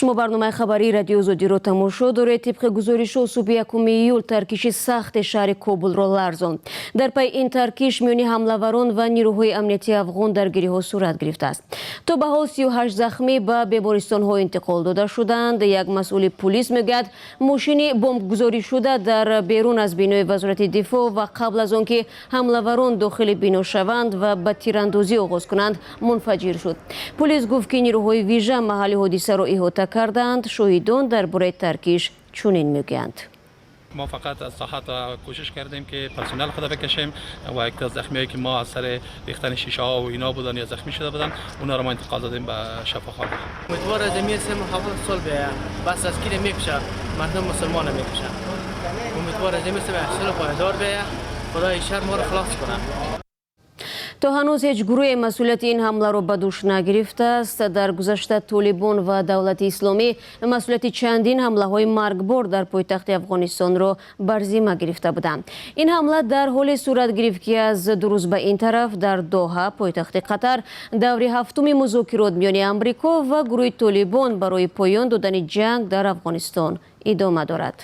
шумо барномаи хабарии радиои Озодиро тамошо доред. Тибқи гузоришҳо субҳи 1 июл таркиши сахти шаҳри Кобулро ларзонд. Дар пайи ин таркиш миёни ҳамлаварон ва нирӯҳои амнияти афғон даргириҳо сурат гирифтааст. То ба ҳол 38 захмӣ ба бемористонҳо интиқол дода шуданд. Як масъули пулис мегӯяд мошини бомбгузоришуда дар берун аз бинои вазорати дифоъ ва қабл аз он ки ҳамлаварон дохили бино шаванд ва ба тирандозӣ оғоз кунанд мунфаҷир шуд. Пулис гуфт ки нирӯҳои вижа маҳалли ҳодисаро иҳота карданд. شهیدان درباره ترکیش چنین میگویند. ما فقط از ساحت کوشش کردیم که پرسنل خود بکشیم و یک از زخمیایی که ما از سر ریختن شیشه ها و اینا بودن یا زخمی شده بودن اونا رو ما انتقال دادیم به شفاخانه. امیدوار از امیر سم حوال سال بیه بس از کی میکشه مردم مسلمان میکشه. امیدوار از امیر سم اصل پایدار بیه خدای شر ما رو خلاص کنه. то ҳанӯз ҳеҷ гурӯҳе масъулияти ин ҳамларо ба дӯш нагирифтааст. дар гузашта Толибон ва давлати исломӣ масъулияти чандин ҳамлаҳои маргбор дар пойтахти Афғонистонро бар зимма гирифта буданд. Ин ҳамла дар ҳоле сурат гирифт ки аз 2 рӯз ба ин тараф дар Доҳа пойтахти Қатар даври 7-уми музокирот миёни Амрико ва гурӯҳи Толибон барои поён додани ҷанг дар Афғонистон идома дорад.